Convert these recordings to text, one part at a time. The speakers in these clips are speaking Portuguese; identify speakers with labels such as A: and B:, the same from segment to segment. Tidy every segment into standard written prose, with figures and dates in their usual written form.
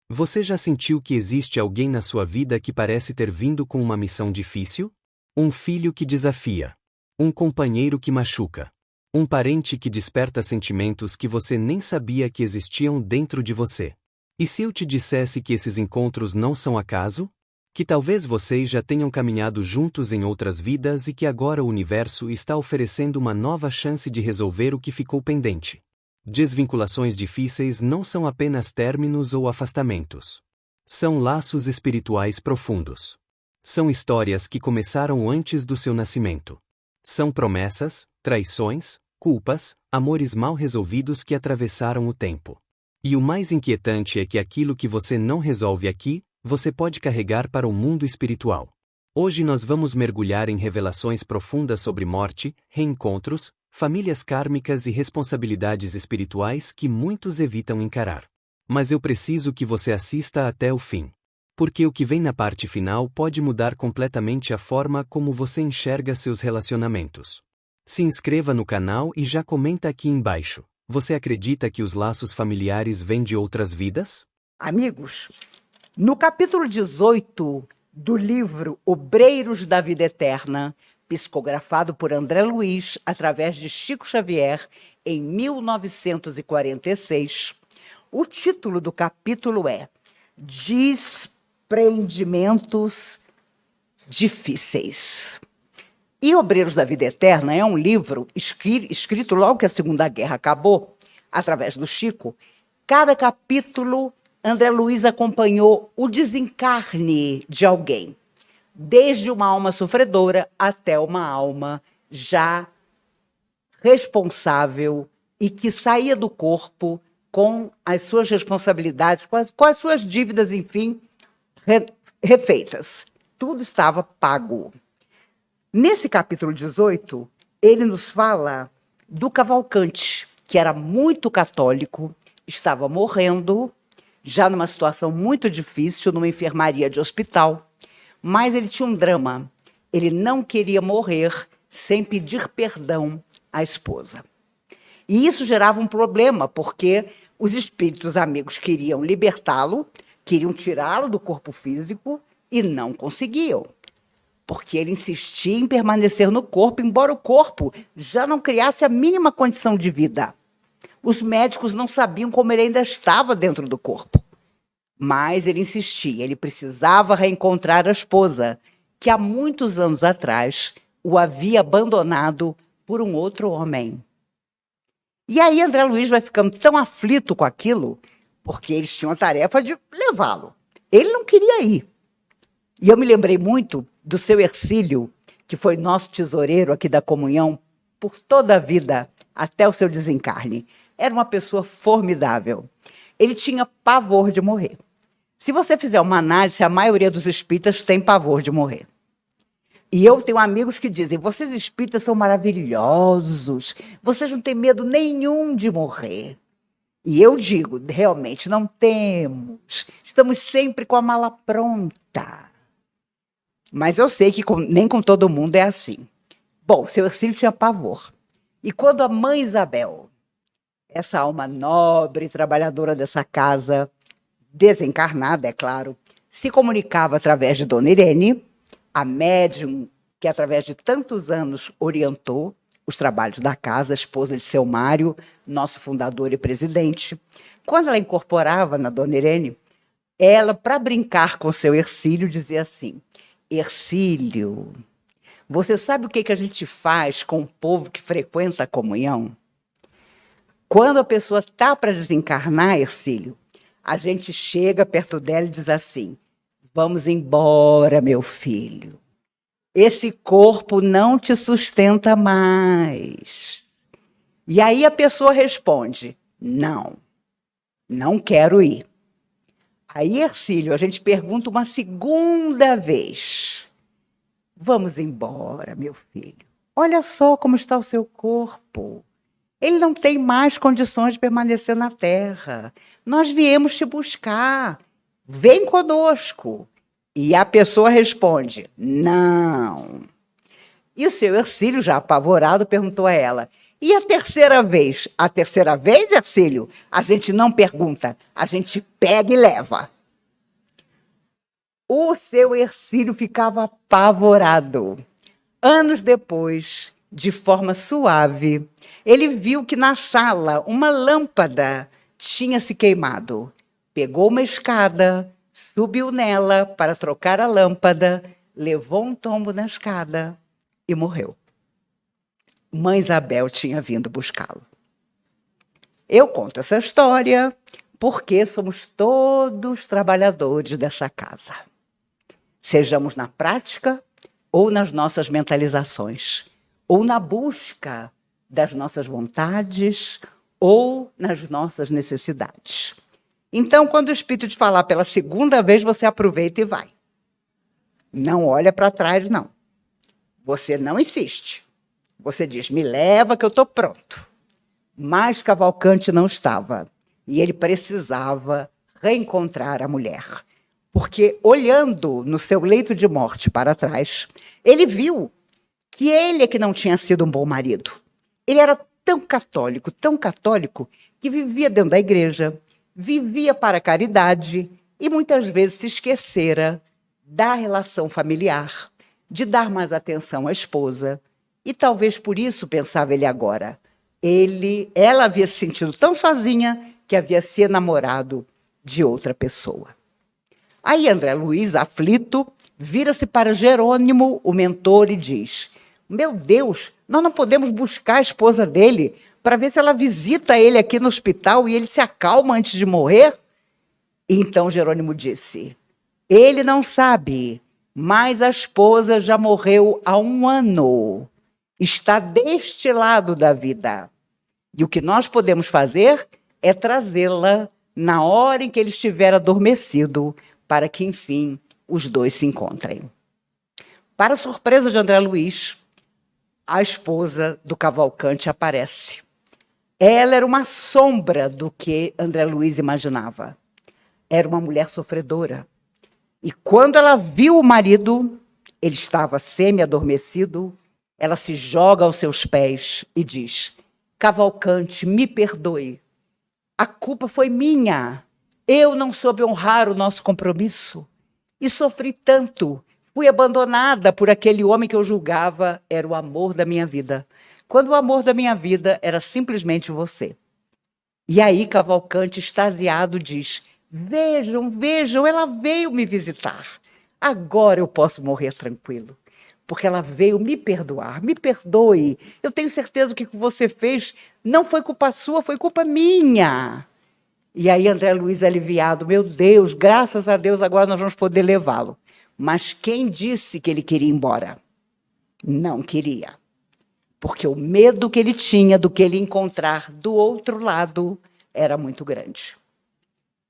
A: Você já sentiu que existe alguém na sua vida que parece ter vindo com uma missão difícil? Um filho que desafia. Um companheiro que machuca. Um parente que desperta sentimentos que você nem sabia que existiam dentro de você. E se eu te dissesse que esses encontros não são acaso? Que talvez vocês já tenham caminhado juntos em outras vidas e que agora o universo está oferecendo uma nova chance de resolver o que ficou pendente. Desvinculações difíceis não são apenas términos ou afastamentos. São laços espirituais profundos. São histórias que começaram antes do seu nascimento. São promessas, traições, culpas, amores mal resolvidos que atravessaram o tempo. E o mais inquietante é que aquilo que você não resolve aqui, você pode carregar para o mundo espiritual. Hoje nós vamos mergulhar em revelações profundas sobre morte, reencontros, famílias kármicas e responsabilidades espirituais que muitos evitam encarar. Mas eu preciso que você assista até o fim. Porque o que vem na parte final pode mudar completamente a forma como você enxerga seus relacionamentos. Se inscreva no canal e já comenta aqui embaixo. Você acredita que os laços familiares vêm de outras vidas?
B: Amigos, no capítulo 18 do livro Obreiros da Vida Eterna, psicografado por André Luiz através de Chico Xavier em 1946, o título do capítulo é Desprendimentos Difíceis. E Obreiros da Vida Eterna é um livro escrito logo que a Segunda Guerra acabou, através do Chico. Cada capítulo, André Luiz acompanhou o desencarne de alguém, desde uma alma sofredora até uma alma já responsável e que saía do corpo com as suas responsabilidades, com as suas dívidas, enfim, refeitas. Tudo estava pago. Nesse capítulo 18, ele nos fala do Cavalcante, que era muito católico, estava morrendo, já numa situação muito difícil, numa enfermaria de hospital, mas ele tinha um drama. Ele não queria morrer sem pedir perdão à esposa. E isso gerava um problema, porque os espíritos amigos queriam libertá-lo, queriam tirá-lo do corpo físico e não conseguiam. Porque ele insistia em permanecer no corpo, embora o corpo já não criasse a mínima condição de vida. Os médicos não sabiam como ele ainda estava dentro do corpo. Mas ele insistia, ele precisava reencontrar a esposa, que há muitos anos atrás o havia abandonado por um outro homem. E aí André Luiz vai ficando tão aflito com aquilo, porque eles tinham a tarefa de levá-lo. Ele não queria ir. E eu me lembrei muito do seu Hercílio, que foi nosso tesoureiro aqui da comunhão por toda a vida, até o seu desencarne. Era uma pessoa formidável. Ele tinha pavor de morrer. Se você fizer uma análise, a maioria dos espíritas tem pavor de morrer. E eu tenho amigos que dizem, vocês espíritas são maravilhosos, vocês não têm medo nenhum de morrer. E eu digo, realmente não temos, estamos sempre com a mala pronta. Mas eu sei que nem com todo mundo é assim. Bom, seu Hercílio tinha pavor. E quando a mãe Isabel, essa alma nobre e trabalhadora dessa casa, desencarnada, é claro, se comunicava através de Dona Irene, a médium que através de tantos anos orientou os trabalhos da casa, a esposa de seu Mário, nosso fundador e presidente. Quando ela incorporava na Dona Irene, ela, para brincar com seu Hercílio, dizia assim, Hercílio, você sabe o que a gente faz com o povo que frequenta a comunhão? Quando a pessoa está para desencarnar, Hercílio, a gente chega perto dela e diz assim, vamos embora, meu filho. Esse corpo não te sustenta mais. E aí a pessoa responde, não quero ir. Aí, Hercílio, a gente pergunta uma segunda vez. Vamos embora, meu filho. Olha só como está o seu corpo. Ele não tem mais condições de permanecer na Terra. Nós viemos te buscar. Vem conosco. E a pessoa responde, não. E o seu Hercílio, já apavorado, perguntou a ela, e a terceira vez? A terceira vez, Hercílio? A gente não pergunta, a gente pega e leva. O seu Hercílio ficava apavorado. Anos depois, de forma suave, ele viu que na sala uma lâmpada tinha se queimado. Pegou uma escada, subiu nela para trocar a lâmpada, levou um tombo na escada e morreu. Mãe Isabel tinha vindo buscá-lo. Eu conto essa história porque somos todos trabalhadores dessa casa. Sejamos na prática ou nas nossas mentalizações, ou na busca das nossas vontades, ou nas nossas necessidades. Então, quando o Espírito te falar pela segunda vez, você aproveita e vai. Não olha para trás, não. Você não insiste. Você diz, me leva que eu estou pronto. Mas Cavalcante não estava. E ele precisava reencontrar a mulher. Porque, olhando no seu leito de morte para trás, ele viu que ele é que não tinha sido um bom marido. Ele era tão católico, que vivia dentro da igreja, vivia para a caridade e muitas vezes se esquecera da relação familiar, de dar mais atenção à esposa. E talvez por isso, pensava ele agora, ela havia se sentido tão sozinha que havia se enamorado de outra pessoa. Aí André Luiz, aflito, vira-se para Jerônimo, o mentor, e diz, meu Deus, nós não podemos buscar a esposa dele para ver se ela visita ele aqui no hospital e ele se acalma antes de morrer? E então Jerônimo disse, ele não sabe, mas a esposa já morreu há 1 ano. Está deste lado da vida. E o que nós podemos fazer é trazê-la na hora em que ele estiver adormecido, para que, enfim, os dois se encontrem. Para surpresa de André Luiz, a esposa do Cavalcante aparece. Ela era uma sombra do que André Luiz imaginava. Era uma mulher sofredora. E quando ela viu o marido, ele estava semi-adormecido, ela se joga aos seus pés e diz, Cavalcante, me perdoe. A culpa foi minha. Eu não soube honrar o nosso compromisso. E sofri tanto. Fui abandonada por aquele homem que eu julgava era o amor da minha vida. Quando o amor da minha vida era simplesmente você. E aí Cavalcante, extasiado, diz, vejam, ela veio me visitar. Agora eu posso morrer tranquilo. Porque ela veio me perdoar, me perdoe. Eu tenho certeza que o que você fez não foi culpa sua, foi culpa minha. E aí André Luiz aliviado, meu Deus, graças a Deus, agora nós vamos poder levá-lo. Mas quem disse que ele queria ir embora? Não queria. Porque o medo que ele tinha do que ele encontrar do outro lado era muito grande.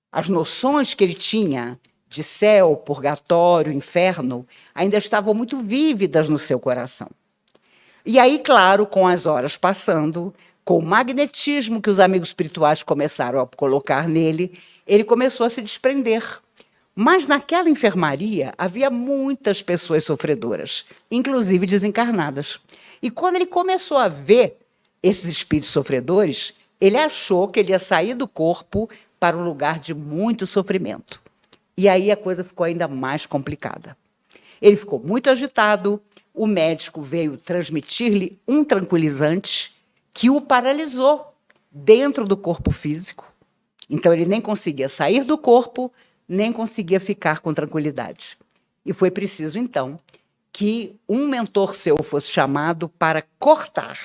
B: As noções que ele tinha de céu, purgatório, inferno, ainda estavam muito vívidas no seu coração. E aí, claro, com as horas passando, com o magnetismo que os amigos espirituais começaram a colocar nele, ele começou a se desprender. Mas naquela enfermaria havia muitas pessoas sofredoras, inclusive desencarnadas. E quando ele começou a ver esses espíritos sofredores, ele achou que ele ia sair do corpo para um lugar de muito sofrimento. E aí a coisa ficou ainda mais complicada. Ele ficou muito agitado, o médico veio transmitir-lhe um tranquilizante que o paralisou dentro do corpo físico. Então ele nem conseguia sair do corpo, nem conseguia ficar com tranquilidade. E foi preciso, então, que um mentor seu fosse chamado para cortar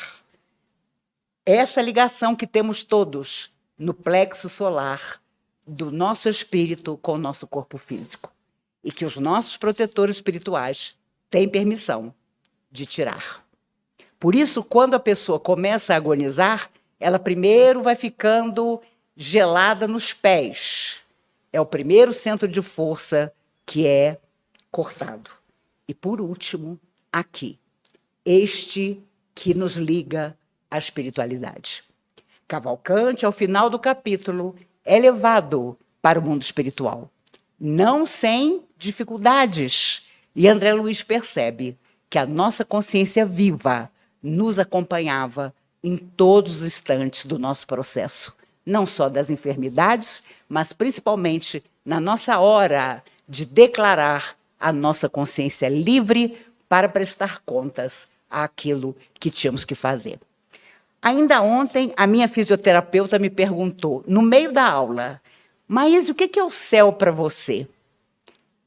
B: essa ligação que temos todos no plexo solar do nosso espírito com o nosso corpo físico. E que os nossos protetores espirituais têm permissão de tirar. Por isso, quando a pessoa começa a agonizar, ela primeiro vai ficando gelada nos pés. É o primeiro centro de força que é cortado. E, por último, aqui, este que nos liga à espiritualidade. Cavalcante, ao final do capítulo, é levado para o mundo espiritual. Não sem dificuldades. E André Luiz percebe que a nossa consciência viva nos acompanhava em todos os instantes do nosso processo. Não só das enfermidades, mas principalmente na nossa hora de declarar a nossa consciência livre para prestar contas àquilo que tínhamos que fazer. Ainda ontem, a minha fisioterapeuta me perguntou, no meio da aula, Maíse, o que é o céu para você?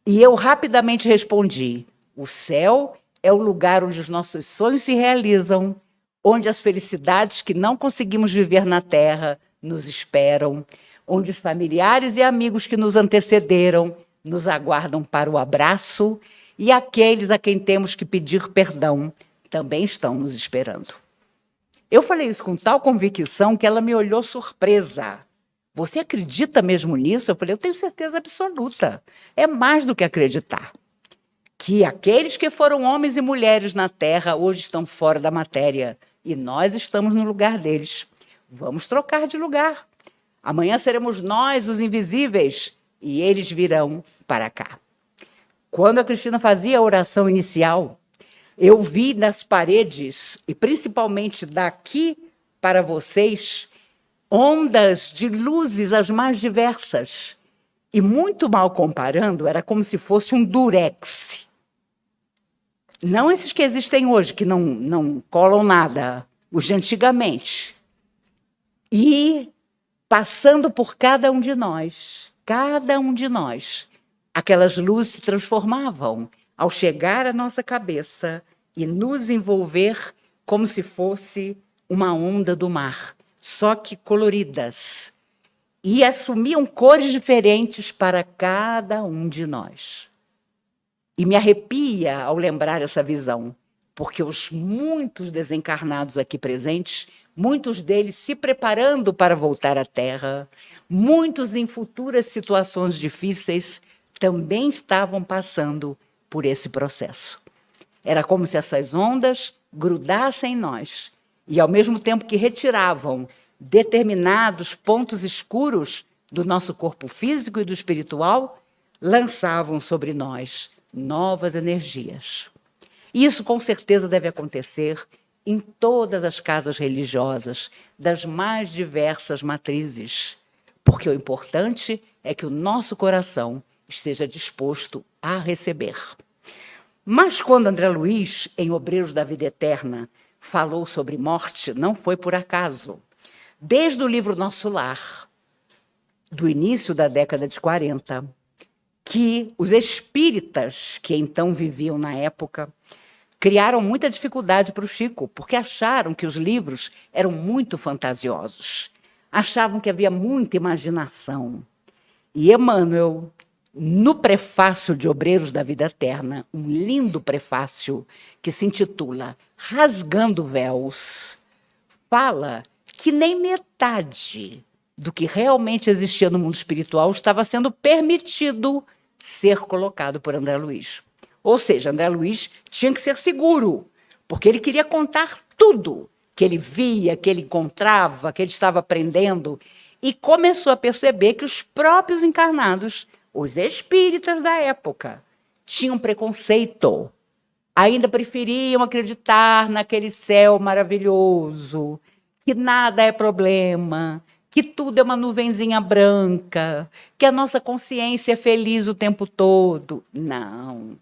B: E eu rapidamente respondi, o céu é o lugar onde os nossos sonhos se realizam, onde as felicidades que não conseguimos viver na Terra nos esperam, onde os familiares e amigos que nos antecederam nos aguardam para o abraço e aqueles a quem temos que pedir perdão também estão nos esperando. Eu falei isso com tal convicção que ela me olhou surpresa. Você acredita mesmo nisso? Eu falei, eu tenho certeza absoluta. É mais do que acreditar. Que aqueles que foram homens e mulheres na Terra hoje estão fora da matéria e nós estamos no lugar deles. Vamos trocar de lugar. Amanhã seremos nós, os invisíveis, e eles virão para cá. Quando a Cristina fazia a oração inicial, eu vi nas paredes, e principalmente daqui para vocês, ondas de luzes as mais diversas. E muito mal comparando, era como se fosse um durex. Não esses que existem hoje, que não colam nada, os de antigamente. E passando por cada um de nós, aquelas luzes se transformavam ao chegar à nossa cabeça e nos envolver como se fosse uma onda do mar, só que coloridas, e assumiam cores diferentes para cada um de nós. E me arrepia ao lembrar essa visão, porque os muitos desencarnados aqui presentes, muitos deles se preparando para voltar à Terra, muitos em futuras situações difíceis, também estavam passando por esse processo. Era como se essas ondas grudassem em nós e, ao mesmo tempo que retiravam determinados pontos escuros do nosso corpo físico e do espiritual, lançavam sobre nós novas energias. Isso, com certeza, deve acontecer em todas as casas religiosas, das mais diversas matrizes, porque o importante é que o nosso coração esteja disposto a receber. Mas quando André Luiz, em Obreiros da Vida Eterna, falou sobre morte, não foi por acaso. Desde o livro Nosso Lar, do início da década de 40, que os espíritas, que então viviam na época, criaram muita dificuldade para o Chico, porque acharam que os livros eram muito fantasiosos, achavam que havia muita imaginação. E Emmanuel, no prefácio de Obreiros da Vida Eterna, um lindo prefácio que se intitula Rasgando Véus, fala que nem metade do que realmente existia no mundo espiritual estava sendo permitido ser colocado por André Luiz. Ou seja, André Luiz tinha que ser seguro, porque ele queria contar tudo que ele via, que ele encontrava, que ele estava aprendendo, e começou a perceber que os próprios encarnados, os espíritas da época, tinham preconceito, ainda preferiam acreditar naquele céu maravilhoso, que nada é problema, que tudo é uma nuvenzinha branca, que a nossa consciência é feliz o tempo todo. Não.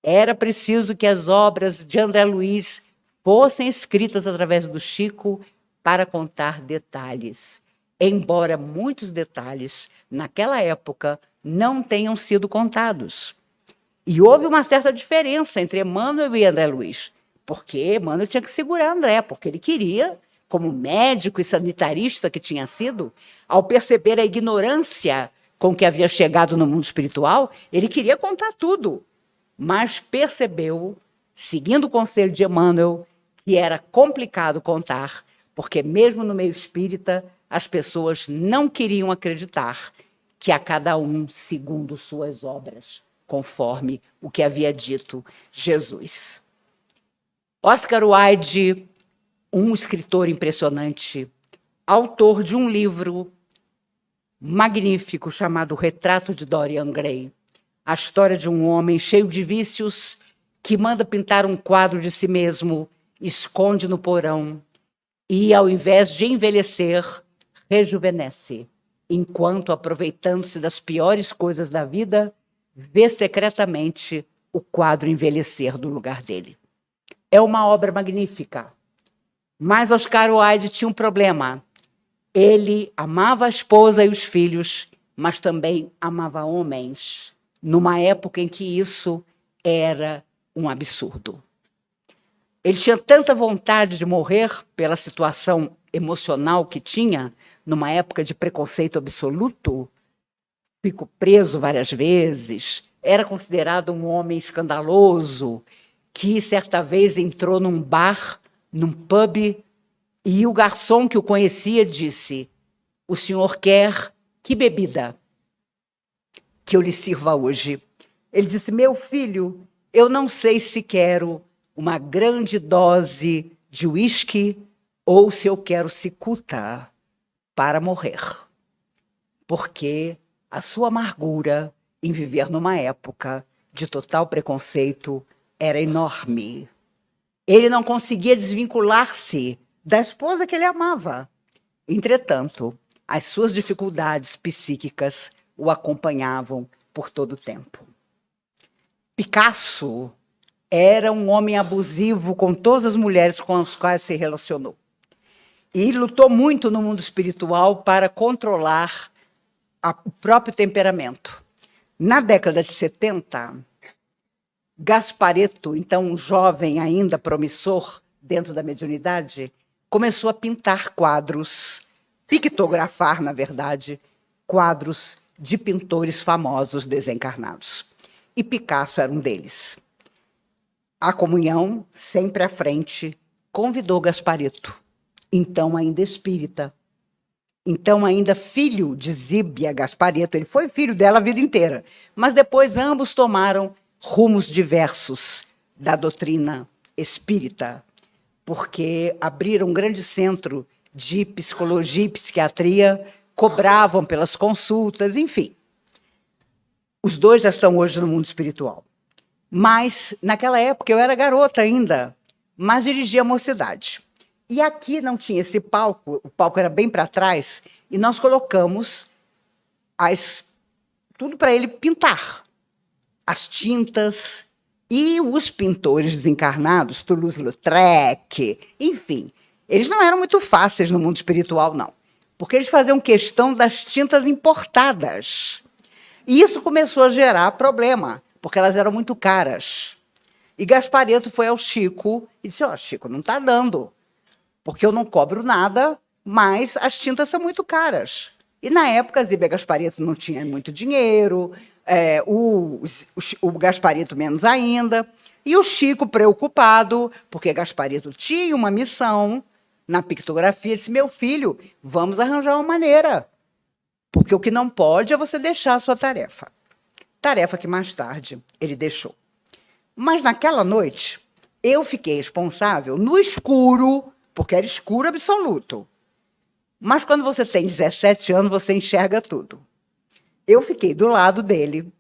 B: Era preciso que as obras de André Luiz fossem escritas através do Chico para contar detalhes, embora muitos detalhes, naquela época, não tenham sido contados. E houve uma certa diferença entre Emmanuel e André Luiz, porque Emmanuel tinha que segurar André, porque ele queria, como médico e sanitarista que tinha sido, ao perceber a ignorância com que havia chegado no mundo espiritual, ele queria contar tudo, mas percebeu, seguindo o conselho de Emmanuel, que era complicado contar, porque mesmo no meio espírita, as pessoas não queriam acreditar que a cada um segundo suas obras, conforme o que havia dito Jesus. Oscar Wilde, um escritor impressionante, autor de um livro magnífico chamado Retrato de Dorian Gray, a história de um homem cheio de vícios que manda pintar um quadro de si mesmo, esconde no porão e, ao invés de envelhecer, rejuvenesce, enquanto, aproveitando-se das piores coisas da vida, vê secretamente o quadro envelhecer do lugar dele. É uma obra magnífica. Mas Oscar Wilde tinha um problema. Ele amava a esposa e os filhos, mas também amava homens, numa época em que isso era um absurdo. Ele tinha tanta vontade de morrer pela situação emocional que tinha, numa época de preconceito absoluto, ficou preso várias vezes, era considerado um homem escandaloso, que certa vez entrou num bar, num pub, e o garçom que o conhecia disse: "O senhor quer que bebida que eu lhe sirva hoje?" Ele disse: "Meu filho, eu não sei se quero uma grande dose de uísque ou se eu quero cicuta para morrer, porque a sua amargura em viver numa época de total preconceito era enorme." Ele não conseguia desvincular-se da esposa que ele amava. Entretanto, as suas dificuldades psíquicas o acompanhavam por todo o tempo. Picasso era um homem abusivo com todas as mulheres com as quais se relacionou. E lutou muito no mundo espiritual para controlar o próprio temperamento. Na década de 70, Gasparetto, então um jovem ainda promissor dentro da mediunidade, começou a pintar quadros, pictografar, na verdade, quadros de pintores famosos desencarnados. E Picasso era um deles. A comunhão, sempre à frente, convidou Gasparetto, então ainda espírita, então ainda filho de Zíbia Gasparetto. Ele foi filho dela a vida inteira, mas depois ambos tomaram rumos diversos da doutrina espírita, porque abriram um grande centro de psicologia e psiquiatria, cobravam pelas consultas, enfim. Os dois já estão hoje no mundo espiritual. Mas, naquela época, eu era garota ainda, mas dirigia a mocidade. E aqui não tinha esse palco, o palco era bem para trás, e nós colocamos tudo para ele pintar. As tintas e os pintores desencarnados, Toulouse-Lautrec, enfim, eles não eram muito fáceis no mundo espiritual, não, porque eles faziam questão das tintas importadas. E isso começou a gerar problema, porque elas eram muito caras. E Gasparetto foi ao Chico e disse: "Ó, Chico, não está dando, porque eu não cobro nada, mas as tintas são muito caras." E, na época, Zíbia Gasparetto não tinha muito dinheiro, o Gasparetto menos ainda, e o Chico, preocupado, porque Gasparetto tinha uma missão na pictografia, disse: "Meu filho, vamos arranjar uma maneira, porque o que não pode é você deixar a sua tarefa." Tarefa que, mais tarde, ele deixou. Mas, naquela noite, eu fiquei responsável, no escuro, porque era escuro absoluto. Mas, quando você tem 17 anos, você enxerga tudo. Eu fiquei do lado dele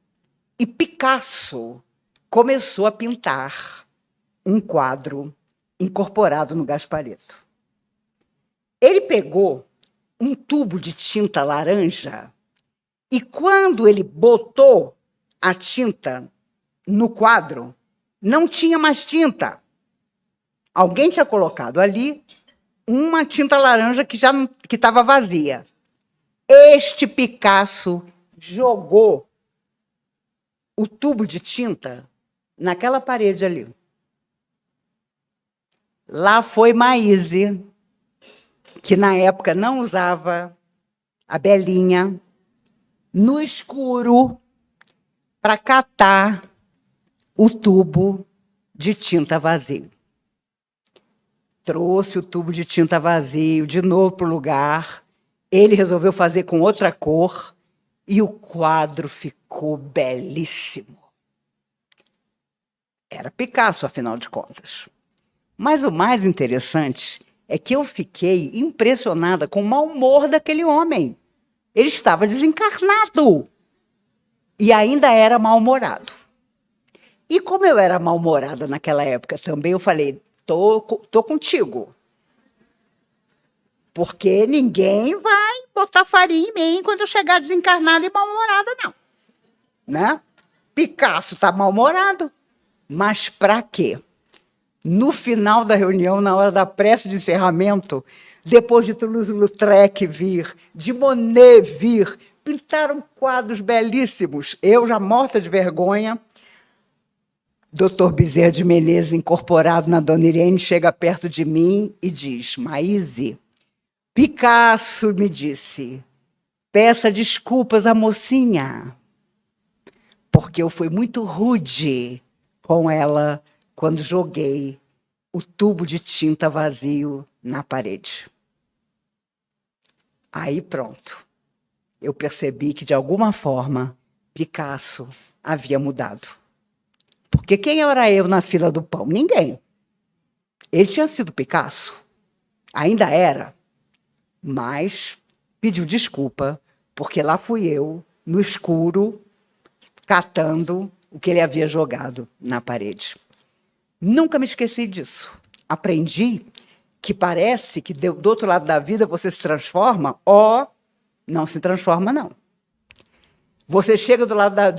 B: e Picasso começou a pintar um quadro incorporado no Gasparetto. Ele pegou um tubo de tinta laranja e, quando ele botou a tinta no quadro, não tinha mais tinta. Alguém tinha colocado ali uma tinta laranja que estava vazia. Este Picasso jogou o tubo de tinta naquela parede ali. Lá foi Maíse, que na época não usava a belinha, no escuro, para catar o tubo de tinta vazio. Trouxe o tubo de tinta vazio de novo para o lugar. Ele resolveu fazer com outra cor e o quadro ficou belíssimo. Era Picasso, afinal de contas. Mas o mais interessante é que eu fiquei impressionada com o mau humor daquele homem. Ele estava desencarnado e ainda era mal-humorado. E como eu era mal-humorada naquela época também, eu falei: tô contigo. Porque ninguém vai botar farinha em mim quando eu chegar desencarnada e mal-humorada, não. Né? Picasso está mal-humorado. Mas para quê? No final da reunião, na hora da prece de encerramento, depois de Toulouse-Lautrec vir, de Monet vir, pintaram quadros belíssimos. Eu, já morta de vergonha, Dr. Bezerra de Menezes, incorporado na Dona Irene, chega perto de mim e diz: Maíse, Picasso me disse, peça desculpas à mocinha, porque eu fui muito rude com ela quando joguei o tubo de tinta vazio na parede. Aí pronto, eu percebi que, de alguma forma, Picasso havia mudado. Porque quem era eu na fila do pão? Ninguém. Ele tinha sido Picasso. Ainda era. Mas pediu desculpa, porque lá fui eu, no escuro, catando o que ele havia jogado na parede. Nunca me esqueci disso. Aprendi que parece que do outro lado da vida você se transforma, não se transforma, não. Você chega do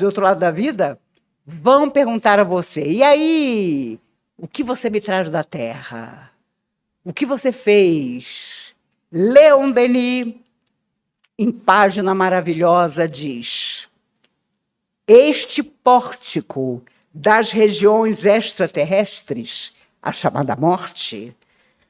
B: outro lado da vida, vão perguntar a você, e aí, o que você me traz da terra? O que você fez? Leon Denis, em página maravilhosa, diz: este pórtico das regiões extraterrestres, a chamada morte,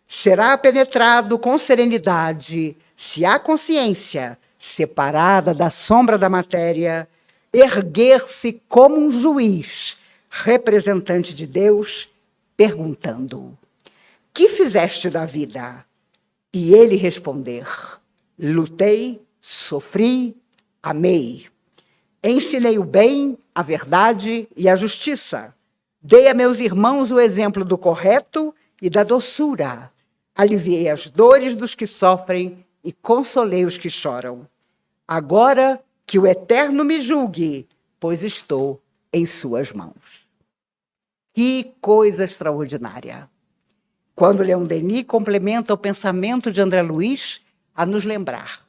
B: será penetrado com serenidade se a consciência, separada da sombra da matéria, erguer-se como um juiz, representante de Deus, perguntando: que fizeste da vida? E ele responder: lutei, sofri, amei. Ensinei o bem, a verdade e a justiça. Dei a meus irmãos o exemplo do correto e da doçura. Aliviei as dores dos que sofrem e consolei os que choram. Agora que o Eterno me julgue, pois estou em suas mãos. Que coisa extraordinária! Quando Leon Denis complementa o pensamento de André Luiz a nos lembrar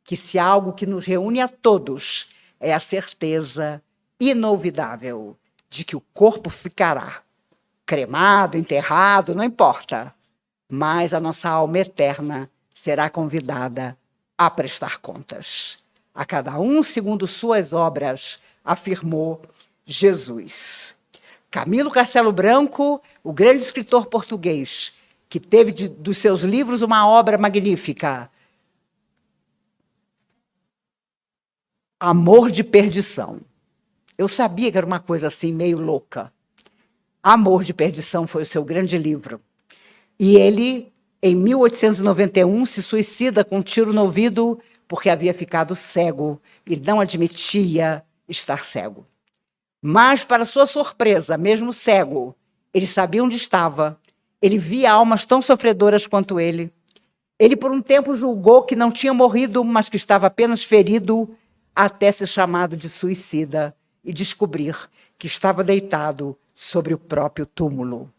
B: que se há algo que nos reúne a todos é a certeza inolvidável de que o corpo ficará cremado, enterrado, não importa, mas a nossa alma eterna será convidada a prestar contas. A cada um segundo suas obras, afirmou Jesus. Camilo Castelo Branco, o grande escritor português, que teve dos seus livros uma obra magnífica, Amor de Perdição. Eu sabia que era uma coisa assim, meio louca. Amor de Perdição foi o seu grande livro. E ele, em 1891, se suicida com um tiro no ouvido porque havia ficado cego e não admitia estar cego. Mas, para sua surpresa, mesmo cego, ele sabia onde estava. Ele via almas tão sofredoras quanto ele. Ele, por um tempo, julgou que não tinha morrido, mas que estava apenas ferido, até ser chamado de suicida e descobrir que estava deitado sobre o próprio túmulo.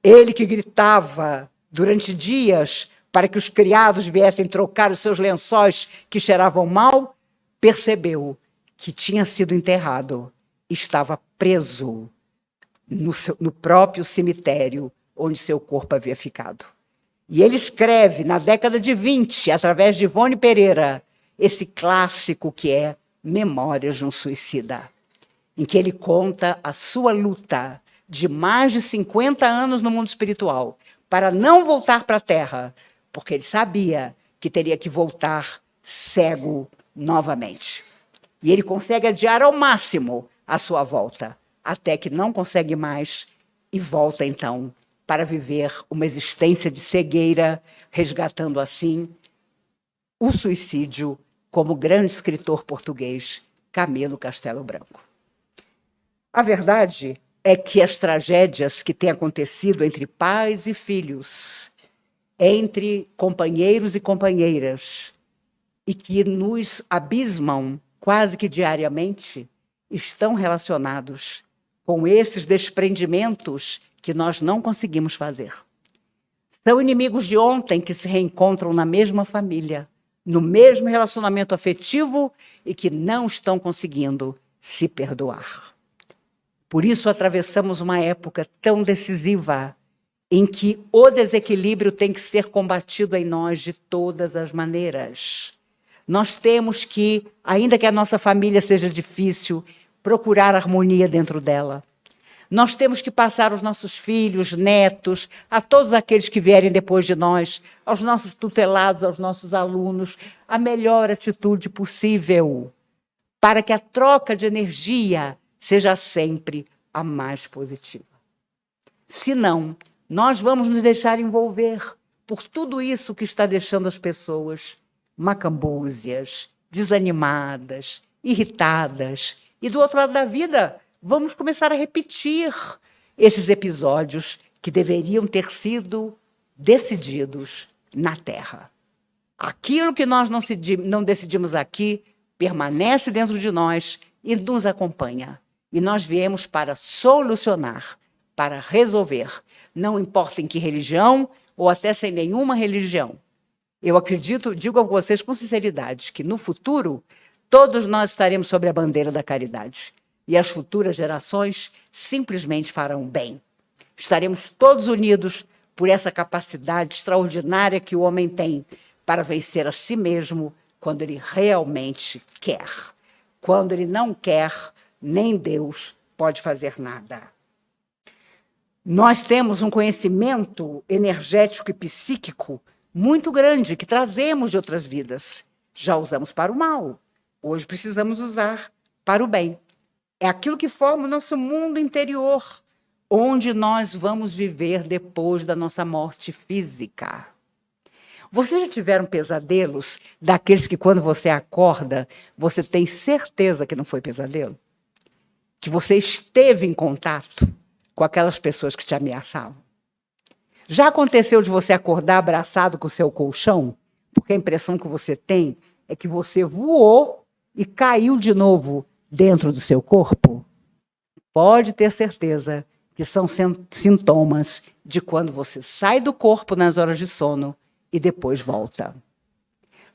B: Ele, que gritava durante dias para que os criados viessem trocar os seus lençóis que cheiravam mal, percebeu que tinha sido enterrado. Estava preso no próprio cemitério onde seu corpo havia ficado. E ele escreve, na década de 20, através de Ivone Pereira, esse clássico que é Memórias de um Suicida, em que ele conta a sua luta de mais de 50 anos no mundo espiritual para não voltar para a Terra, porque ele sabia que teria que voltar cego novamente. E ele consegue adiar ao máximo a sua volta, até que não consegue mais e volta, então, para viver uma existência de cegueira, resgatando, assim, o suicídio como grande escritor português, Camilo Castelo Branco. A verdade é que as tragédias que têm acontecido entre pais e filhos, entre companheiros e companheiras, e que nos abismam quase que diariamente, estão relacionados com esses desprendimentos que nós não conseguimos fazer. São inimigos de ontem que se reencontram na mesma família, no mesmo relacionamento afetivo e que não estão conseguindo se perdoar. Por isso atravessamos uma época tão decisiva, em que o desequilíbrio tem que ser combatido em nós de todas as maneiras. Nós temos que, ainda que a nossa família seja difícil, procurar harmonia dentro dela. Nós temos que passar aos nossos filhos, netos, a todos aqueles que vierem depois de nós, aos nossos tutelados, aos nossos alunos, a melhor atitude possível, para que a troca de energia seja sempre a mais positiva. Senão, nós vamos nos deixar envolver por tudo isso que está deixando as pessoas macambúzias, desanimadas, irritadas. E do outro lado da vida, vamos começar a repetir esses episódios que deveriam ter sido decididos na Terra. Aquilo que nós não decidimos aqui permanece dentro de nós e nos acompanha. E nós viemos para solucionar, para resolver, não importa em que religião ou até sem nenhuma religião. Eu acredito, digo a vocês com sinceridade, que no futuro todos nós estaremos sob a bandeira da caridade. E as futuras gerações simplesmente farão bem. Estaremos todos unidos por essa capacidade extraordinária que o homem tem para vencer a si mesmo quando ele realmente quer. Quando ele não quer, nem Deus pode fazer nada. Nós temos um conhecimento energético e psíquico muito grande que trazemos de outras vidas. Já usamos para o mal. Hoje precisamos usar para o bem. É aquilo que forma o nosso mundo interior, onde nós vamos viver depois da nossa morte física. Vocês já tiveram pesadelos daqueles que, quando você acorda, você tem certeza que não foi pesadelo? Que você esteve em contato com aquelas pessoas que te ameaçavam? Já aconteceu de você acordar abraçado com o seu colchão? Porque a impressão que você tem é que você voou e caiu de novo dentro do seu corpo? Pode ter certeza que são sintomas de quando você sai do corpo nas horas de sono e depois volta.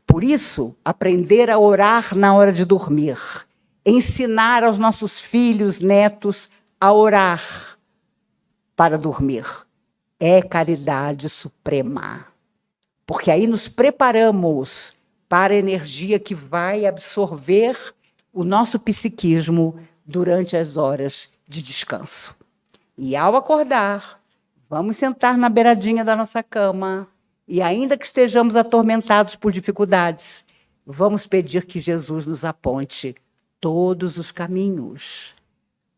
B: Por isso, aprender a orar na hora de dormir, ensinar aos nossos filhos, netos, a orar para dormir, é caridade suprema. Porque aí nos preparamos para a energia que vai absorver o nosso psiquismo durante as horas de descanso. E ao acordar, vamos sentar na beiradinha da nossa cama e, ainda que estejamos atormentados por dificuldades, vamos pedir que Jesus nos aponte todos os caminhos,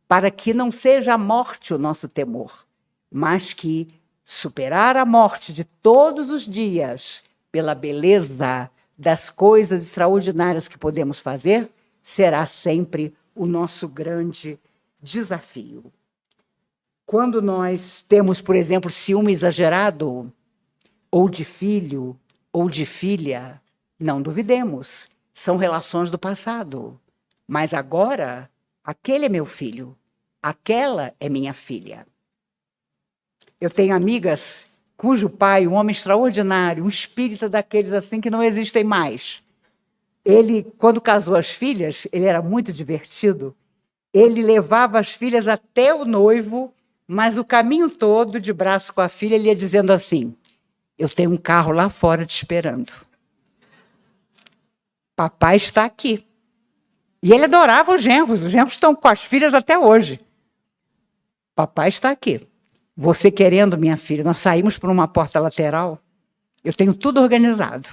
B: para que não seja a morte o nosso temor, mas que superar a morte de todos os dias pela beleza das coisas extraordinárias que podemos fazer será sempre o nosso grande desafio. Quando nós temos, por exemplo, ciúme exagerado, ou de filho, ou de filha, não duvidemos, são relações do passado. Mas agora, aquele é meu filho, aquela é minha filha. Eu tenho amigas cujo pai, um homem extraordinário, um espírita daqueles assim que não existem mais. Ele, quando casou as filhas, ele era muito divertido. Ele levava as filhas até o noivo, mas o caminho todo, de braço com a filha, ele ia dizendo assim: eu tenho um carro lá fora te esperando. Papai está aqui. E ele adorava os genros estão com as filhas até hoje. Papai está aqui. Você querendo, minha filha, nós saímos por uma porta lateral, eu tenho tudo organizado.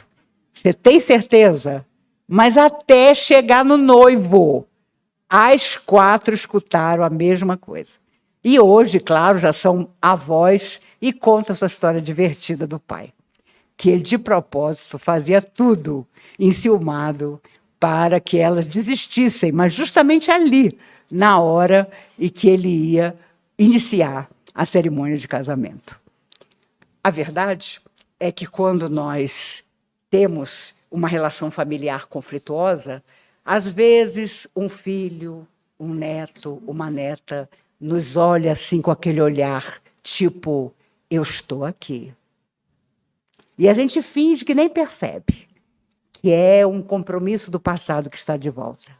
B: Você tem certeza? Mas até chegar no noivo, as 4 escutaram a mesma coisa. E hoje, claro, já são avós e contam essa história divertida do pai, que ele, de propósito, fazia tudo enciumado para que elas desistissem, mas justamente ali, na hora em que ele ia iniciar a cerimônia de casamento. A verdade é que quando nós temos uma relação familiar conflituosa, às vezes um filho, um neto, uma neta nos olha assim com aquele olhar tipo, eu estou aqui. E a gente finge que nem percebe que é um compromisso do passado que está de volta.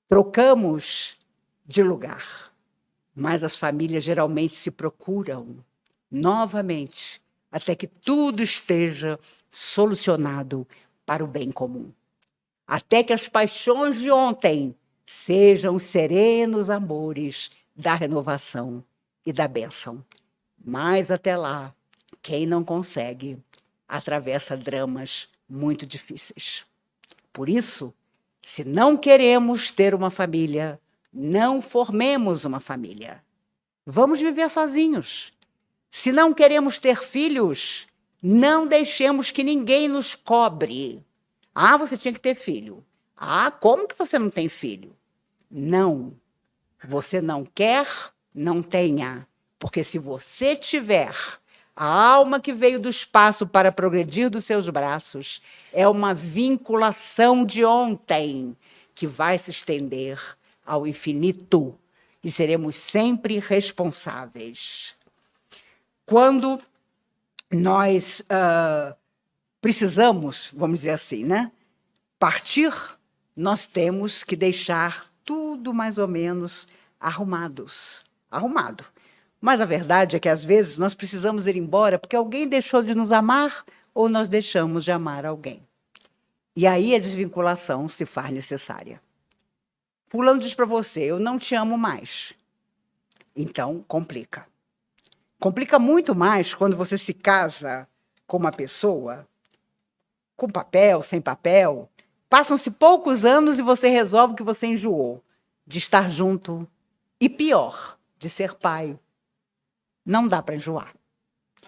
B: Trocamos de lugar. Mas as famílias geralmente se procuram novamente, até que tudo esteja solucionado para o bem comum. Até que as paixões de ontem sejam os serenos amores da renovação e da bênção. Mas até lá, quem não consegue, atravessa dramas muito difíceis. Por isso, se não queremos ter uma família, não formemos uma família. Vamos viver sozinhos. Se não queremos ter filhos, não deixemos que ninguém nos cobre. Ah, você tinha que ter filho. Ah, como que você não tem filho? Não. Você não quer, não tenha. Porque se você tiver, a alma que veio do espaço para progredir dos seus braços é uma vinculação de ontem que vai se estender ao infinito e seremos sempre responsáveis. Quando nós precisamos, vamos dizer assim, né, partir, nós temos que deixar tudo mais ou menos arrumado. Mas a verdade é que, às vezes, nós precisamos ir embora porque alguém deixou de nos amar ou nós deixamos de amar alguém. E aí a desvinculação se faz necessária. Fulano diz para você, eu não te amo mais. Então, complica. Complica muito mais quando você se casa com uma pessoa, com papel, sem papel. Passam-se poucos anos e você resolve que você enjoou de estar junto. E pior, de ser pai. Não dá para enjoar.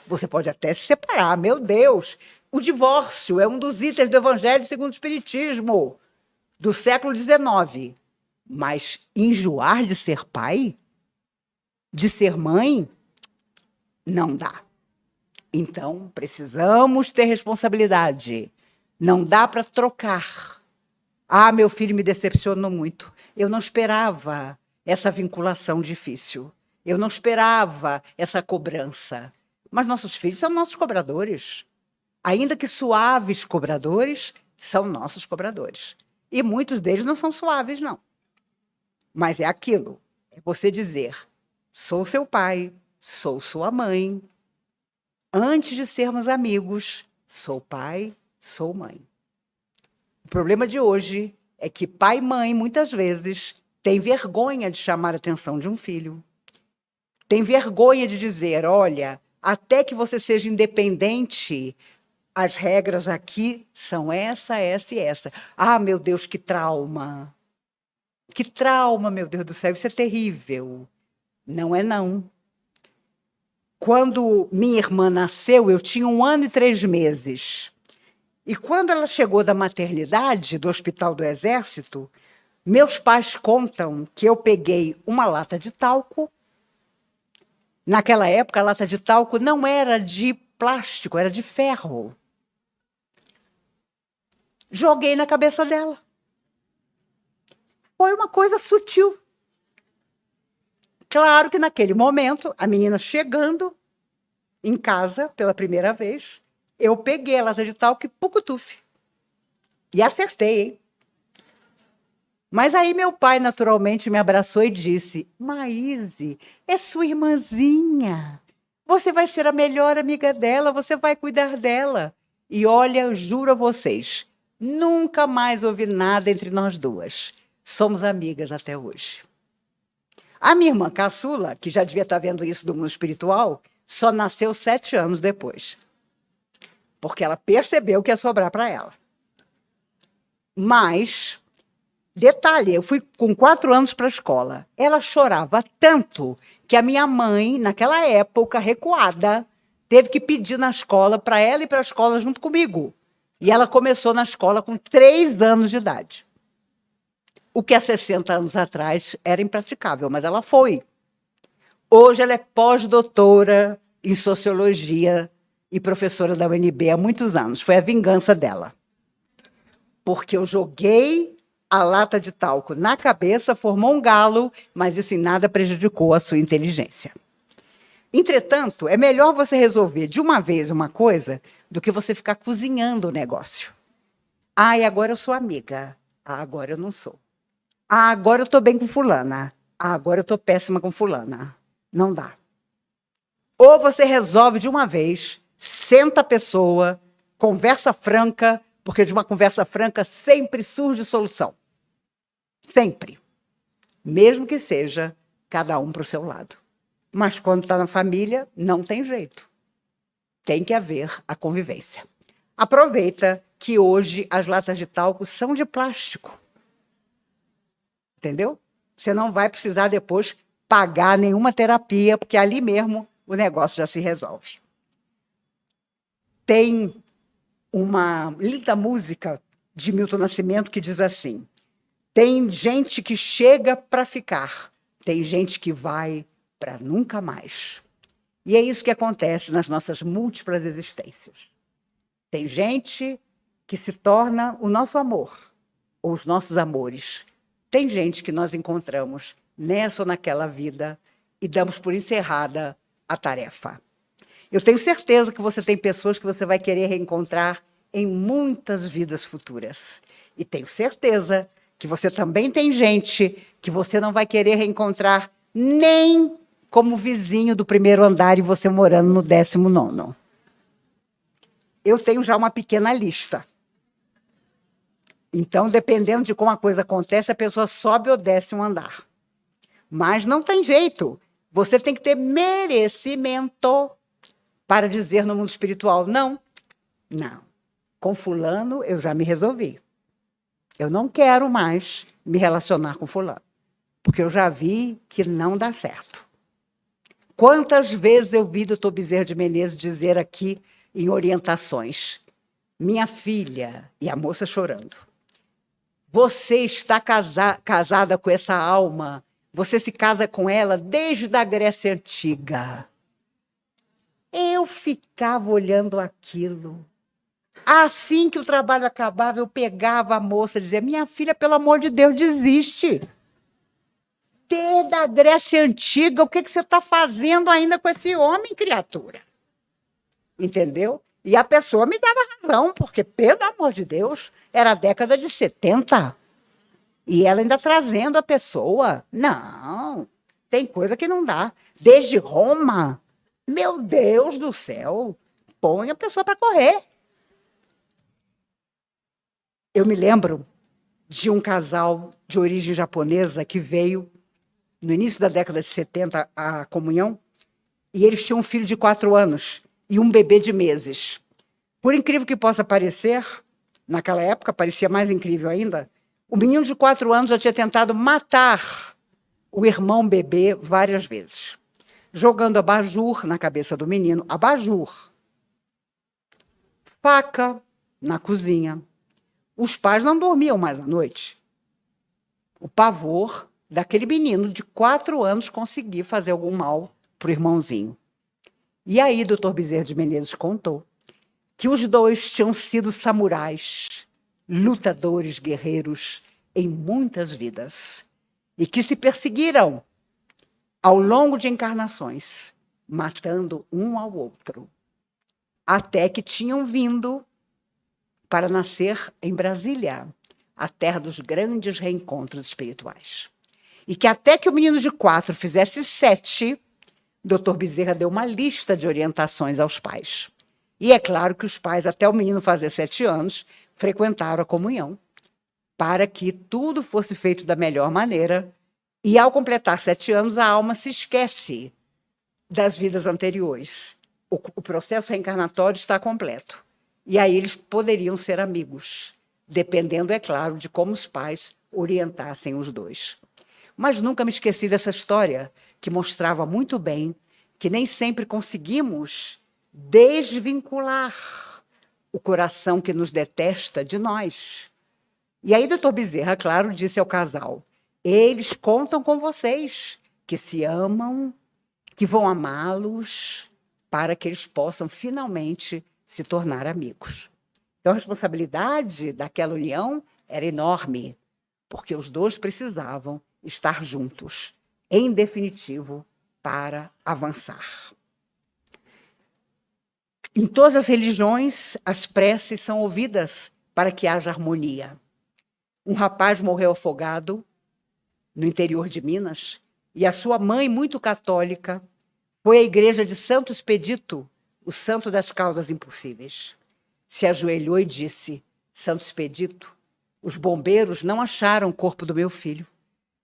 B: Você pode até se separar, meu Deus. O divórcio é um dos itens do Evangelho segundo o Espiritismo, do século XIX. Mas enjoar de ser pai? De ser mãe? Não dá. Então, precisamos ter responsabilidade. Não dá para trocar. Ah, meu filho me decepcionou muito. Eu não esperava essa vinculação difícil. Eu não esperava essa cobrança. Mas nossos filhos são nossos cobradores. Ainda que suaves cobradores, são nossos cobradores. E muitos deles não são suaves, não. Mas é aquilo. É você dizer, sou seu pai, sou sua mãe. Antes de sermos amigos, sou pai, sou mãe. O problema de hoje é que pai e mãe, muitas vezes, têm vergonha de chamar a atenção de um filho. Tem vergonha de dizer, olha, até que você seja independente, as regras aqui são essa, essa e essa. Ah, meu Deus, que trauma. Que trauma, meu Deus do céu, isso é terrível. Não é não. Quando minha irmã nasceu, eu tinha 1 ano e 3 meses. E quando ela chegou da maternidade, do Hospital do Exército, meus pais contam que eu peguei uma lata de talco. Naquela época, a lata de talco não era de plástico, era de ferro. Joguei na cabeça dela. Foi uma coisa sutil. Claro que naquele momento, a menina chegando em casa pela primeira vez, eu peguei a lata de talco e pucutufe. E acertei, hein? Mas aí meu pai, naturalmente, me abraçou e disse, Maíse, é sua irmãzinha. Você vai ser a melhor amiga dela, você vai cuidar dela. E olha, eu juro a vocês, nunca mais ouvi nada entre nós duas. Somos amigas até hoje. A minha irmã caçula, que já devia estar vendo isso do mundo espiritual, só nasceu 7 anos depois. Porque ela percebeu que ia sobrar para ela. Mas, detalhe, eu fui com 4 anos para a escola. Ela chorava tanto que a minha mãe, naquela época, recuada, teve que pedir na escola para ela ir para a escola junto comigo. E ela começou na escola com 3 anos de idade. O que há 60 anos atrás era impraticável, mas ela foi. Hoje ela é pós-doutora em sociologia e professora da UNB há muitos anos. Foi a vingança dela. Porque eu joguei a lata de talco na cabeça, formou um galo, mas isso em nada prejudicou a sua inteligência. Entretanto, é melhor você resolver de uma vez uma coisa do que você ficar cozinhando o negócio. Ah, e agora eu sou amiga. Ah, agora eu não sou. Ah, agora eu estou bem com fulana. Ah, agora eu estou péssima com fulana. Não dá. Ou você resolve de uma vez, senta a pessoa, conversa franca, porque de uma conversa franca sempre surge solução. Sempre. Mesmo que seja cada um para o seu lado. Mas quando está na família, não tem jeito. Tem que haver a convivência. Aproveita que hoje as latas de talco são de plástico. Entendeu? Você não vai precisar depois pagar nenhuma terapia, porque ali mesmo o negócio já se resolve. Tem uma linda música de Milton Nascimento que diz assim: tem gente que chega para ficar, tem gente que vai para nunca mais. E é isso que acontece nas nossas múltiplas existências. Tem gente que se torna o nosso amor, ou os nossos amores. Tem gente que nós encontramos nessa ou naquela vida e damos por encerrada a tarefa. Eu tenho certeza que você tem pessoas que você vai querer reencontrar em muitas vidas futuras. E tenho certeza que você também tem gente que você não vai querer reencontrar nem como vizinho do primeiro andar e você morando no 19º. Eu tenho já uma pequena lista. Então, dependendo de como a coisa acontece, a pessoa sobe ou desce um andar. Mas não tem jeito. Você tem que ter merecimento para dizer no mundo espiritual, não, não. Com fulano eu já me resolvi. Eu não quero mais me relacionar com fulano, porque eu já vi que não dá certo. Quantas vezes eu vi o Dr. Bezerra de Menezes dizer aqui em orientações, minha filha, e a moça chorando, você está casada com essa alma, você se casa com ela desde a Grécia Antiga. Eu ficava olhando aquilo. Assim que o trabalho acabava, eu pegava a moça e dizia, minha filha, pelo amor de Deus, desiste. Desde a Grécia Antiga, o que você está fazendo ainda com esse homem, criatura? Entendeu? E a pessoa me dava razão, porque, pelo amor de Deus, era a década de 70. E ela ainda trazendo a pessoa. Não, tem coisa que não dá. Desde Roma, meu Deus do céu, põe a pessoa para correr. Eu me lembro de um casal de origem japonesa que veio no início da década de 70 à comunhão, e eles tinham um filho de 4 anos e um bebê de meses. Por incrível que possa parecer, naquela época parecia mais incrível ainda, o menino de 4 anos já tinha tentado matar o irmão bebê várias vezes, jogando abajur na cabeça do menino, abajur, faca na cozinha. Os pais não dormiam mais à noite. O pavor daquele menino de 4 anos conseguir fazer algum mal para o irmãozinho. E aí, Dr. Bezerra de Menezes contou que os dois tinham sido samurais, lutadores, guerreiros em muitas vidas, e que se perseguiram ao longo de encarnações, matando um ao outro, até que tinham vindo para nascer em Brasília, a terra dos grandes reencontros espirituais. E que até que o menino de 4 fizesse 7, Dr. Bezerra deu uma lista de orientações aos pais. E é claro que os pais, até o menino fazer 7 anos, frequentaram a comunhão, para que tudo fosse feito da melhor maneira. E ao completar 7 anos, a alma se esquece das vidas anteriores. O processo reencarnatório está completo. E aí eles poderiam ser amigos, dependendo, é claro, de como os pais orientassem os dois. Mas nunca me esqueci dessa história, que mostrava muito bem que nem sempre conseguimos desvincular o coração que nos detesta de nós. E aí, Dr. Bezerra, claro, disse ao casal, eles contam com vocês, que se amam, que vão amá-los, para que eles possam finalmente se tornar amigos. Então, a responsabilidade daquela união era enorme, porque os dois precisavam estar juntos, em definitivo, para avançar. Em todas as religiões, as preces são ouvidas para que haja harmonia. Um rapaz morreu afogado no interior de Minas E a sua mãe, muito católica, foi à igreja de Santo Expedito, o santo das causas impossíveis. Se ajoelhou e disse: Santo Expedito, os bombeiros não acharam o corpo do meu filho,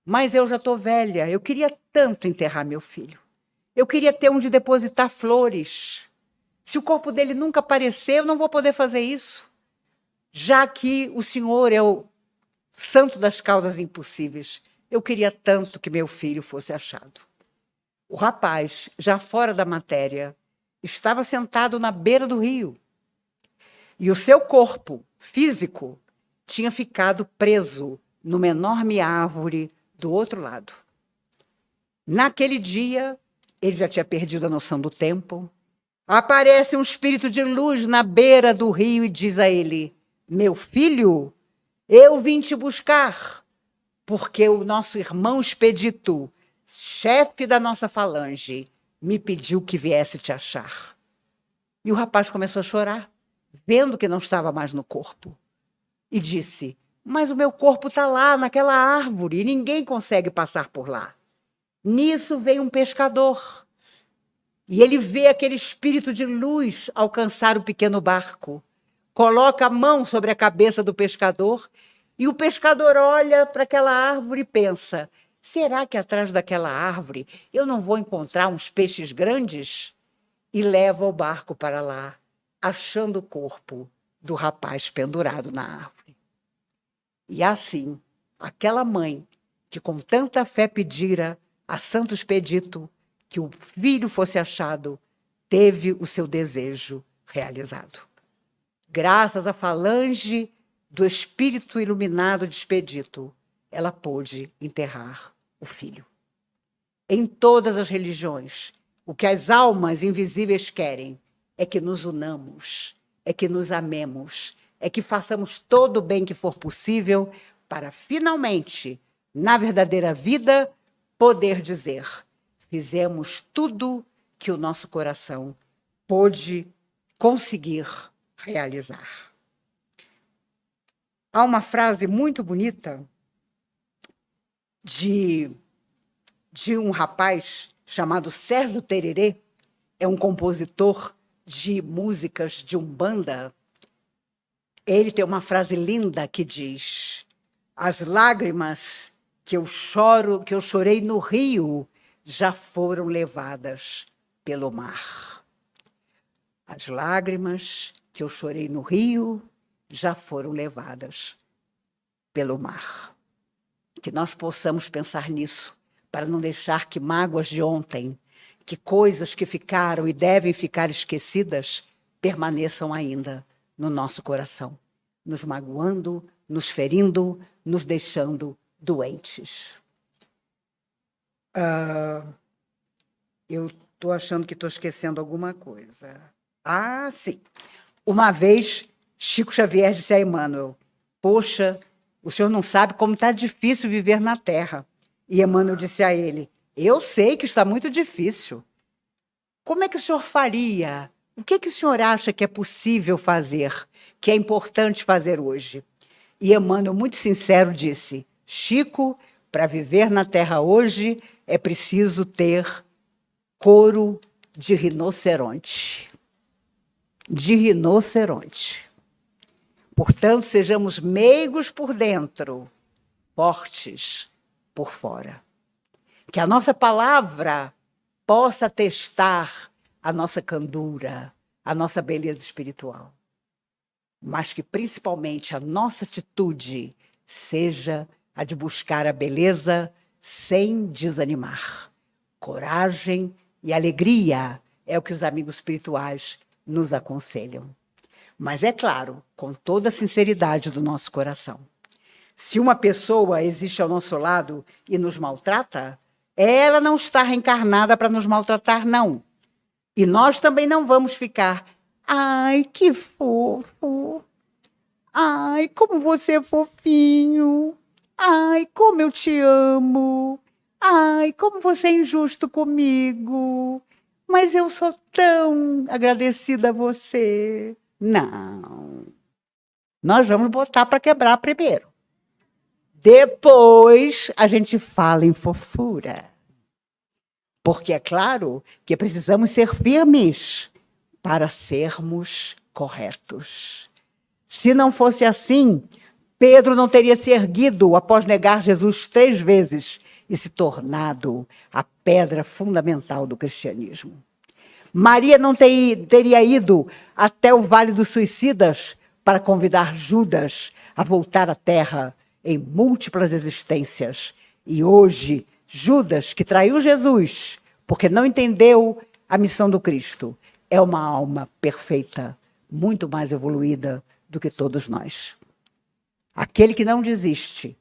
B: mas eu já estou velha, eu queria tanto enterrar meu filho. Eu queria ter onde depositar flores. Se o corpo dele nunca aparecer, eu não vou poder fazer isso. Já que o senhor é o santo das causas impossíveis, eu queria tanto que meu filho fosse achado. O rapaz, já fora da matéria, estava sentado na beira do rio. E o seu corpo físico tinha ficado preso numa enorme árvore do outro lado. Naquele dia, ele já tinha perdido a noção do tempo. Aparece um espírito de luz na beira do rio e diz a ele: meu filho, eu vim te buscar, porque o nosso irmão Expedito, chefe da nossa falange, me pediu que viesse te achar. E o rapaz começou a chorar, vendo que não estava mais no corpo. E disse: mas o meu corpo está lá, naquela árvore, e ninguém consegue passar por lá. Nisso vem um pescador. E ele vê aquele espírito de luz alcançar o pequeno barco. Coloca a mão sobre a cabeça do pescador e o pescador olha para aquela árvore e pensa: será que atrás daquela árvore eu não vou encontrar uns peixes grandes? E leva o barco para lá, achando o corpo do rapaz pendurado na árvore. E assim, aquela mãe que com tanta fé pedira a Santo Expedito que o filho fosse achado, teve o seu desejo realizado. Graças à falange do espírito iluminado de Expedito, ela pôde enterrar o filho. Em todas as religiões, o que as almas invisíveis querem é que nos unamos, é que nos amemos, é que façamos todo o bem que for possível para, finalmente, na verdadeira vida, poder dizer: fizemos tudo que o nosso coração pôde conseguir realizar. Há uma frase muito bonita de um rapaz chamado Sérgio Tererê, é um compositor de músicas de umbanda. Ele tem uma frase linda que diz: as lágrimas que eu chorei no rio, já foram levadas pelo mar. As lágrimas que eu chorei no rio já foram levadas pelo mar. Que nós possamos pensar nisso, para não deixar que mágoas de ontem, que coisas que ficaram e devem ficar esquecidas, permaneçam ainda no nosso coração, nos magoando, nos ferindo, nos deixando doentes. Eu estou achando que estou esquecendo alguma coisa. Ah, sim. Uma vez, Chico Xavier disse a Emmanuel: poxa, o senhor não sabe como está difícil viver na Terra. E Emmanuel disse a ele: eu sei que está muito difícil. Como é que o senhor faria? O que o senhor acha que é possível fazer, que é importante fazer hoje? E Emmanuel, muito sincero, disse: Chico, para viver na Terra hoje, é preciso ter couro de rinoceronte. De rinoceronte. Portanto, sejamos meigos por dentro, fortes por fora. Que a nossa palavra possa testar a nossa candura, a nossa beleza espiritual. Mas que, principalmente, a nossa atitude seja a de buscar a beleza sem desanimar. Coragem e alegria é o que os amigos espirituais nos aconselham. Mas, é claro, com toda a sinceridade do nosso coração. Se uma pessoa existe ao nosso lado e nos maltrata, ela não está reencarnada para nos maltratar, não. E nós também não vamos ficar: ai, que fofo. Ai, como você é fofinho. Ai, como eu te amo. Ai, como você é injusto comigo. Mas eu sou tão agradecida a você. Não. Nós vamos botar para quebrar primeiro. Depois a gente fala em fofura. Porque é claro que precisamos ser firmes para sermos corretos. Se não fosse assim, Pedro não teria se erguido após negar Jesus 3 vezes e se tornado a pedra fundamental do cristianismo. Maria não teria ido até o Vale dos Suicidas para convidar Judas a voltar à terra em múltiplas existências. E hoje, Judas, que traiu Jesus porque não entendeu a missão do Cristo, é uma alma perfeita, muito mais evoluída do que todos nós. Aquele que não desiste,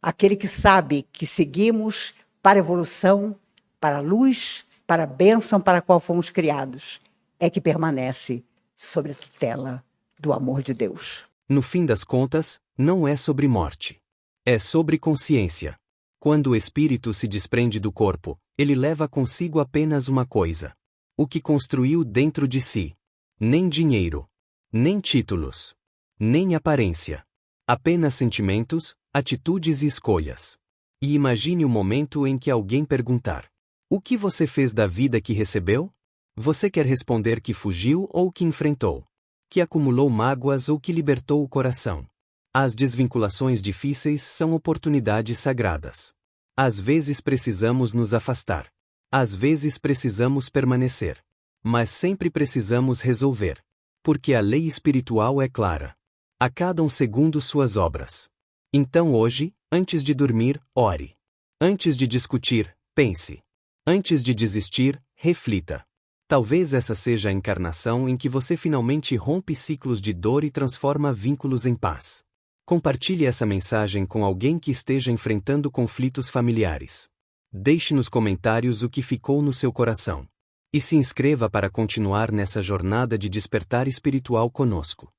B: aquele que sabe que seguimos para a evolução, para a luz, para a bênção para a qual fomos criados, é que permanece sob a tutela do amor de Deus.
A: No fim das contas, não é sobre morte. É sobre consciência. Quando o espírito se desprende do corpo, ele leva consigo apenas uma coisa: o que construiu dentro de si. Nem dinheiro, nem títulos, nem aparência. Apenas sentimentos, atitudes e escolhas. E imagine o momento em que alguém perguntar: o que você fez da vida que recebeu? Você quer responder que fugiu ou que enfrentou? Que acumulou mágoas ou que libertou o coração? As desvinculações difíceis são oportunidades sagradas. Às vezes precisamos nos afastar. Às vezes precisamos permanecer. Mas sempre precisamos resolver. Porque a lei espiritual é clara. A cada um segundo suas obras. Então hoje, antes de dormir, ore. Antes de discutir, pense. Antes de desistir, reflita. Talvez essa seja a encarnação em que você finalmente rompe ciclos de dor e transforma vínculos em paz. Compartilhe essa mensagem com alguém que esteja enfrentando conflitos familiares. Deixe nos comentários o que ficou no seu coração. E se inscreva para continuar nessa jornada de despertar espiritual conosco.